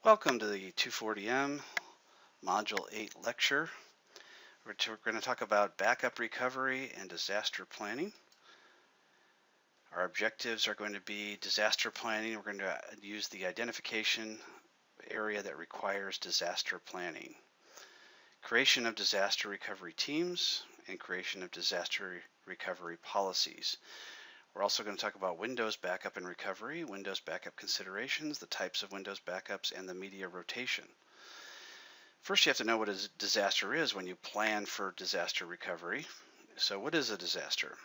Welcome to the 240M Module 8 lecture. We're going to talk about backup recovery and disaster planning. Our objectives are going to be disaster planning. We're going to use the identification area that requires disaster planning, creation of disaster recovery teams, and creation of disaster recovery policies. We're also going to talk about Windows backup and recovery, Windows backup considerations, the types of Windows backups, and the media rotation. First, you have to know what a disaster is when you plan for disaster recovery. So what is a disaster?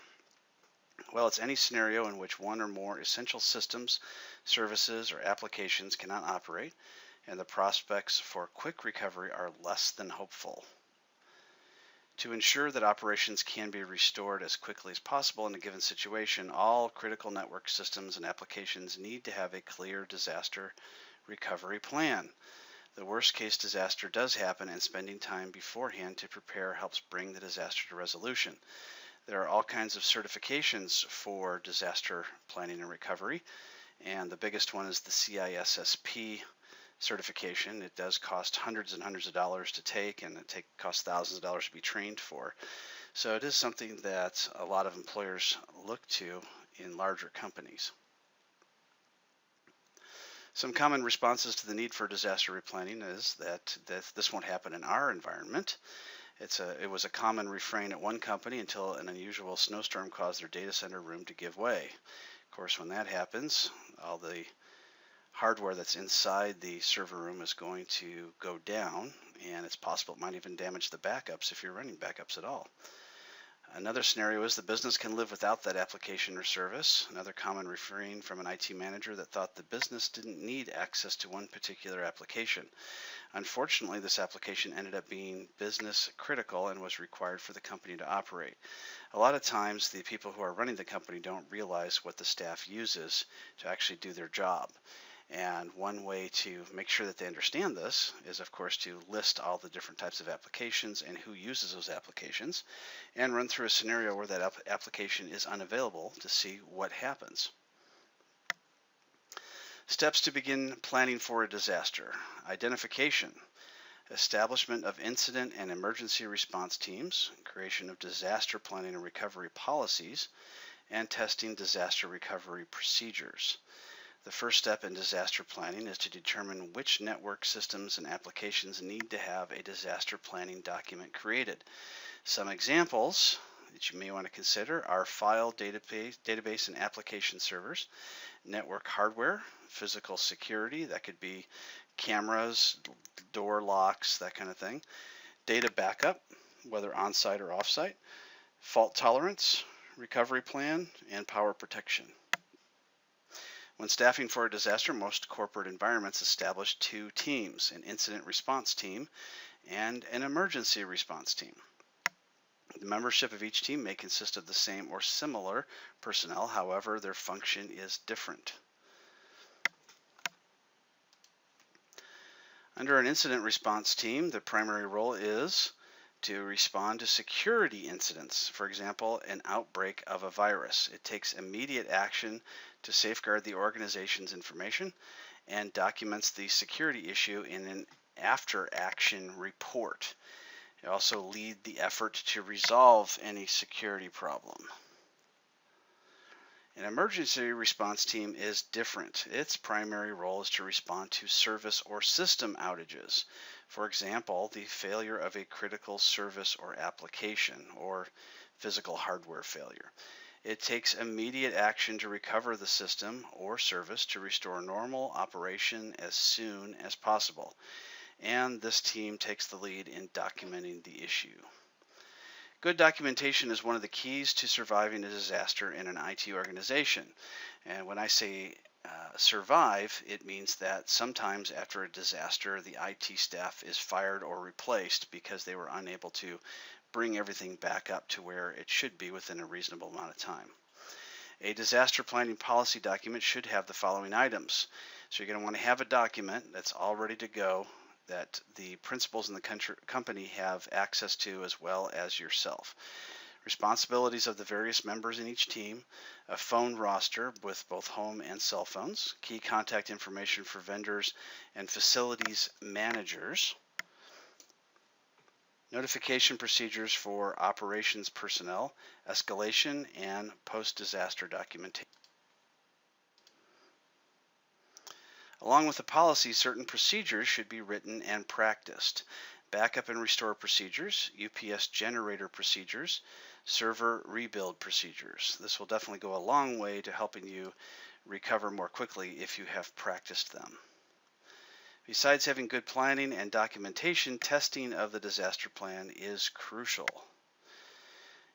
Well, it's any scenario in which one or more essential systems, services, or applications cannot operate, and the prospects for quick recovery are less than hopeful. To ensure that operations can be restored as quickly as possible in a given situation, all critical network systems and applications need to have a clear disaster recovery plan. The worst case disaster does happen, and spending time beforehand to prepare helps bring the disaster to resolution. There are all kinds of certifications for disaster planning and recovery, and the biggest one is the CISSP certification. It does cost hundreds and hundreds of dollars to take, and it costs thousands of dollars to be trained for. So it is something that a lot of employers look to in larger companies. Some common responses to the need for disaster replanning is that this won't happen in our environment. It was a common refrain at one company until an unusual snowstorm caused their data center room to give way. Of course, when that happens, all the hardware that's inside the server room is going to go down, and it's possible it might even damage the backups if you're running backups at all. Another scenario is the business can live without that application or service. Another common refrain from an IT manager that thought the business didn't need access to one particular application. Unfortunately, this application ended up being business critical and was required for the company to operate. A lot of times, the people who are running the company don't realize what the staff uses to actually do their job. And one way to make sure that they understand this is, of course, to list all the different types of applications and who uses those applications, and run through a scenario where that application is unavailable to see what happens. Steps to begin planning for a disaster: identification, establishment of incident and emergency response teams, creation of disaster planning and recovery policies, and testing disaster recovery procedures. The first step in disaster planning is to determine which network systems and applications need to have a disaster planning document created. Some examples that you may want to consider are file, database and application servers, network hardware, physical security, that could be cameras, door locks, that kind of thing, data backup, whether on-site or off-site, fault tolerance, recovery plan, and power protection. When staffing for a disaster, most corporate environments establish two teams, an incident response team and an emergency response team. The membership of each team may consist of the same or similar personnel, however, their function is different. Under an incident response team, the primary role is to respond to security incidents, for example, an outbreak of a virus. It takes immediate action to safeguard the organization's information and documents the security issue in an after-action report. It also leads the effort to resolve any security problem. An emergency response team is different. Its primary role is to respond to service or system outages. For example, the failure of a critical service or application, or physical hardware failure. It takes immediate action to recover the system or service to restore normal operation as soon as possible. And this team takes the lead in documenting the issue. Good documentation is one of the keys to surviving a disaster in an IT organization. And when I say survive, it means that sometimes after a disaster, the IT staff is fired or replaced because they were unable to bring everything back up to where it should be within a reasonable amount of time. A disaster planning policy document should have the following items. So you're going to want to have a document that's all ready to go, that the principals in the company have access to, as well as yourself. responsibilities of the various members in each team, a phone roster with both home and cell phones, key contact information for vendors and facilities managers, notification procedures for operations personnel, escalation, and post-disaster documentation. Along with the policy, certain procedures should be written and practiced. Backup and restore procedures, UPS generator procedures, server rebuild procedures. This will definitely go a long way to helping you recover more quickly if you have practiced them. Besides having good planning and documentation, testing of the disaster plan is crucial.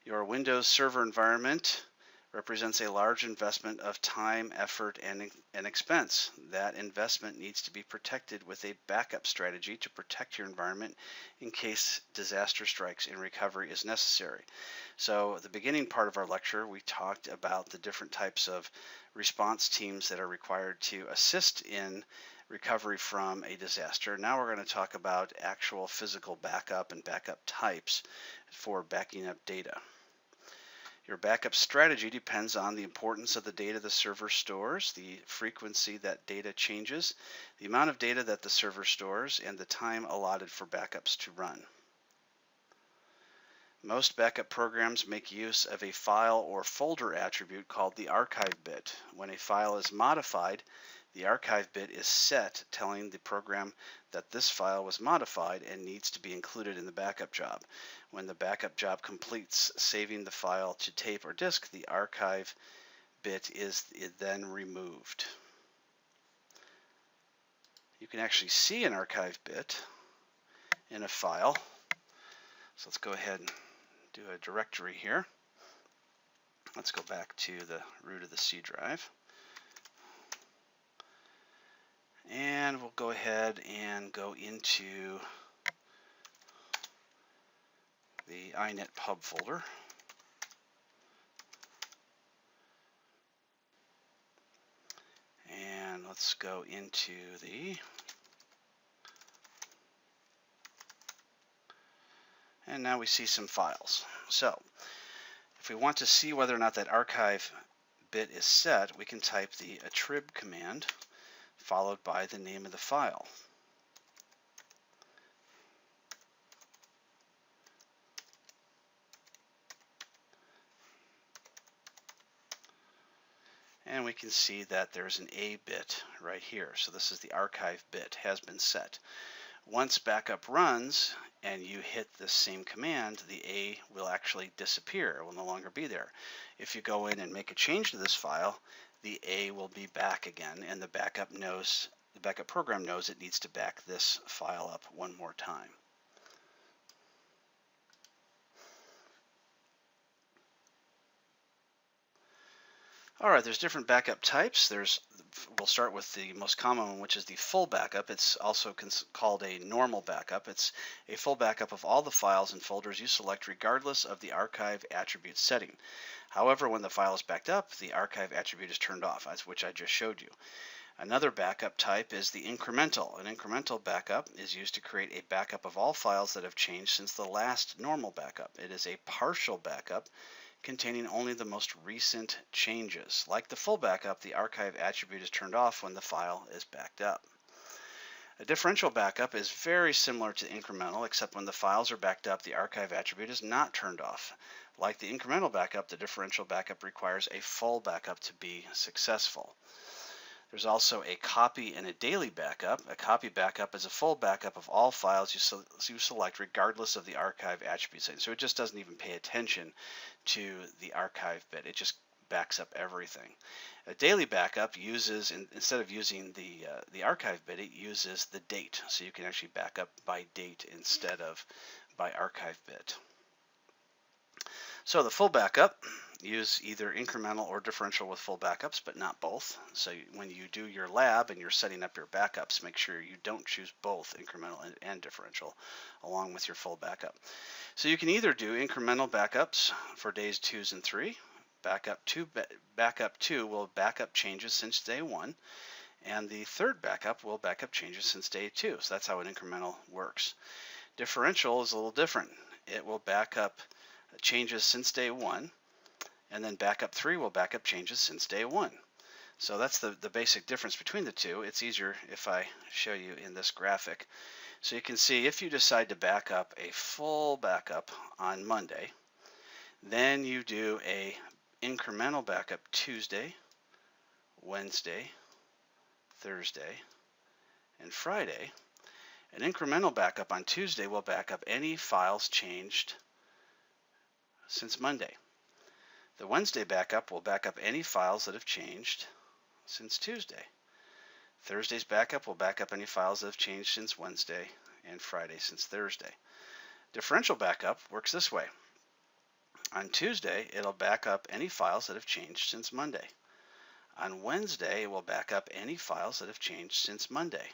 Your Windows Server environment represents a large investment of time, effort, and expense. That investment needs to be protected with a backup strategy to protect your environment in case disaster strikes and recovery is necessary. So at the beginning part of our lecture, we talked about the different types of response teams that are required to assist in recovery from a disaster. Now we're going to talk about actual physical backup and backup types for backing up data. Your backup strategy depends on the importance of the data the server stores, the frequency that data changes, the amount of data that the server stores, and the time allotted for backups to run. Most backup programs make use of a file or folder attribute called the archive bit. When a file is modified, the archive bit is set, telling the program that this file was modified and needs to be included in the backup job. When the backup job completes saving the file to tape or disk, the archive bit is then removed. You can actually see an archive bit in a file. So let's go ahead and do a directory here. Let's go back to the root of the C drive. And we'll go ahead and go into the inet pub folder. And let's go into and now we see some files. So if we want to see whether or not that archive bit is set, we can type the attrib command followed by the name of the file. And we can see that there's an A bit right here. So this is the archive bit, has been set. Once backup runs and you hit this same command, the A will actually disappear. It will no longer be there. If you go in and make a change to this file, the A will be back again, and the backup program knows it needs to back this file up one more time. All right, there's different backup types. We'll start with the most common one, which is the full backup. It's also called a normal backup. It's a full backup of all the files and folders you select regardless of the archive attribute setting. However, when the file is backed up, the archive attribute is turned off, which I just showed you. Another backup type is the incremental. An incremental backup is used to create a backup of all files that have changed since the last normal backup. It is a partial backup containing only the most recent changes. Like the full backup, the archive attribute is turned off when the file is backed up. A differential backup is very similar to incremental, except when the files are backed up, the archive attribute is not turned off. Like the incremental backup, the differential backup requires a full backup to be successful. There's also a copy and a daily backup. A copy backup is a full backup of all files you select regardless of the archive attribute setting. So it just doesn't even pay attention to the archive bit. It just backs up everything. A daily backup uses, instead of using the archive bit, it uses the date. So you can actually back up by date instead of by archive bit. So the full backup, use either incremental or differential with full backups, but not both. So when you do your lab and you're setting up your backups, make sure you don't choose both incremental and differential along with your full backup. So you can either do incremental backups for days 2 and 3. Backup 2 will back up changes since day 1. And the third backup will back up changes since day 2. So that's how an incremental works. Differential is a little different. It will back up changes since day 1, and then backup 3 will back up changes since day 1. So that's the basic difference between the two. It's easier if I show you in this graphic. So you can see if you decide to back up a full backup on Monday, then you do a incremental backup Tuesday, Wednesday, Thursday, and Friday. An incremental backup on Tuesday will back up any files changed since Monday. The Wednesday backup will back up any files that have changed since Tuesday. Thursday's backup will back up any files that have changed since Wednesday, and Friday since Thursday. Differential backup works this way. On Tuesday, it'll back up any files that have changed since Monday. On Wednesday, it will back up any files that have changed since Monday.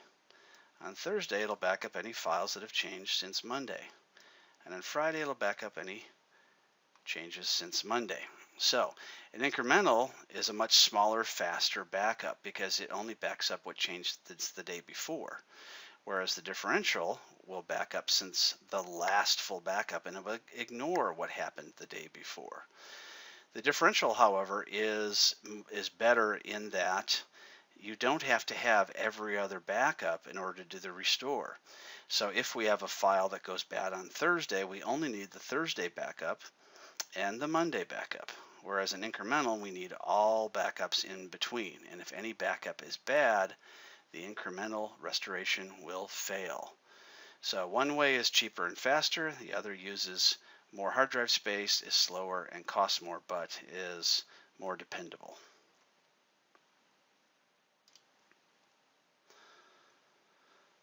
On Thursday, it'll back up any files that have changed since Monday. And on Friday, it'll back up any changes since Monday. So an incremental is a much smaller, faster backup because it only backs up what changed since the day before. Whereas the differential will back up since the last full backup and it will ignore what happened the day before. The differential, however, is better in that you don't have to have every other backup in order to do the restore. So if we have a file that goes bad on Thursday, we only need the Thursday backup and the Monday backup. Whereas in incremental, we need all backups in between. And if any backup is bad, the incremental restoration will fail. So one way is cheaper and faster. The other uses more hard drive space, is slower and costs more, but is more dependable.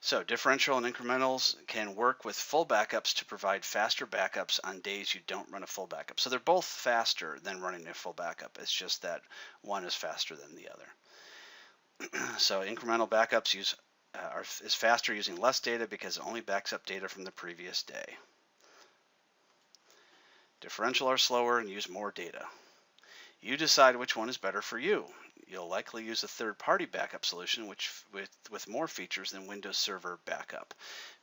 So differential and incrementals can work with full backups to provide faster backups on days you don't run a full backup. So they're both faster than running a full backup. It's just that one is faster than the other. So incremental backups is faster using less data because it only backs up data from the previous day. Differential are slower and use more data. You decide which one is better for you. You'll likely use a third-party backup solution with more features than Windows Server Backup,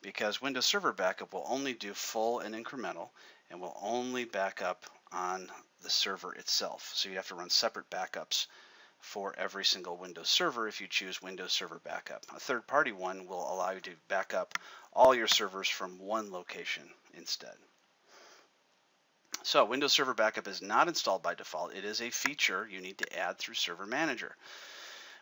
because Windows Server Backup will only do full and incremental and will only back up on the server itself. So you have to run separate backups for every single Windows server if you choose Windows Server Backup. A third-party one will allow you to back up all your servers from one location instead. So Windows Server Backup is not installed by default. It is a feature you need to add through Server Manager.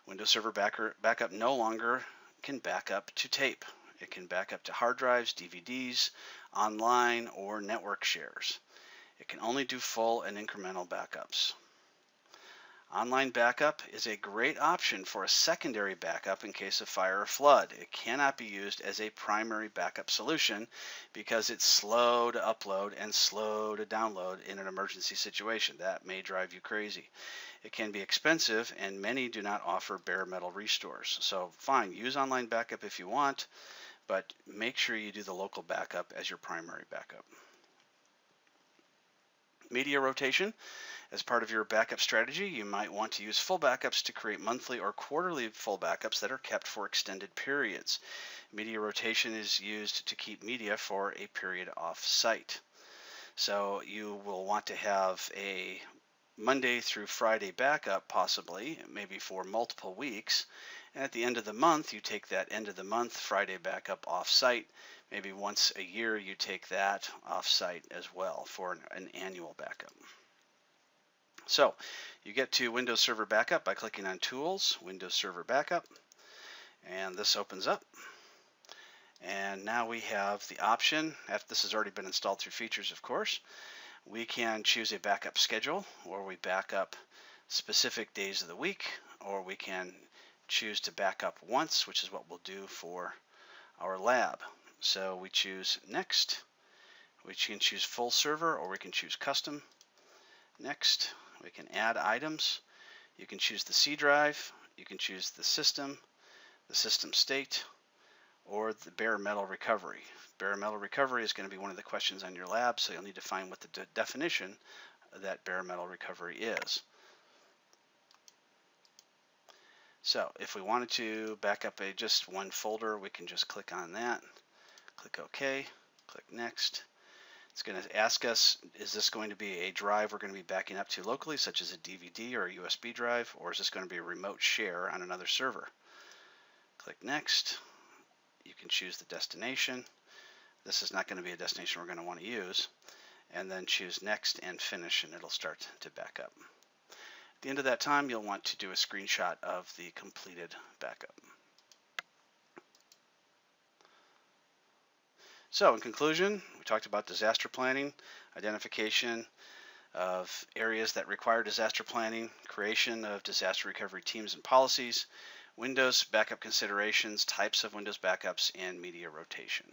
Windows Server Backup no longer can back up to tape. It can back up to hard drives, DVDs, online, or network shares. It can only do full and incremental backups. Online backup is a great option for a secondary backup in case of fire or flood. It cannot be used as a primary backup solution because it's slow to upload and slow to download in an emergency situation. That may drive you crazy. It can be expensive, and many do not offer bare metal restores. So fine, use online backup if you want, but make sure you do the local backup as your primary backup. Media rotation. As part of your backup strategy, you might want to use full backups to create monthly or quarterly full backups that are kept for extended periods. Media rotation is used to keep media for a period off-site. So you will want to have a Monday through Friday backup, possibly, maybe for multiple weeks. And at the end of the month, you take that end of the month Friday backup off-site. Maybe once a year, you take that off-site as well for an annual backup. So you get to Windows Server Backup by clicking on Tools, Windows Server Backup, and this opens up. And now we have the option, after this has already been installed through features, of course, we can choose a backup schedule, or we back up specific days of the week, or we can choose to back up once, which is what we'll do for our lab. So we choose Next. We can choose Full Server, or we can choose Custom. Next. We can add items. You can choose the C drive, you can choose the system state, or the bare metal recovery. Bare metal recovery is going to be one of the questions on your lab, so you'll need to find what the definition of that bare metal recovery is. So if we wanted to back up just one folder, we can just click on that, click OK, click Next. It's going to ask us, is this going to be a drive we're going to be backing up to locally, such as a DVD or a USB drive, or is this going to be a remote share on another server? Click Next. You can choose the destination. This is not going to be a destination we're going to want to use. And then choose Next and Finish, and it'll start to back up. At the end of that time, you'll want to do a screenshot of the completed backup. So in conclusion, we talked about disaster planning, identification of areas that require disaster planning, creation of disaster recovery teams and policies, Windows backup considerations, types of Windows backups, and media rotation.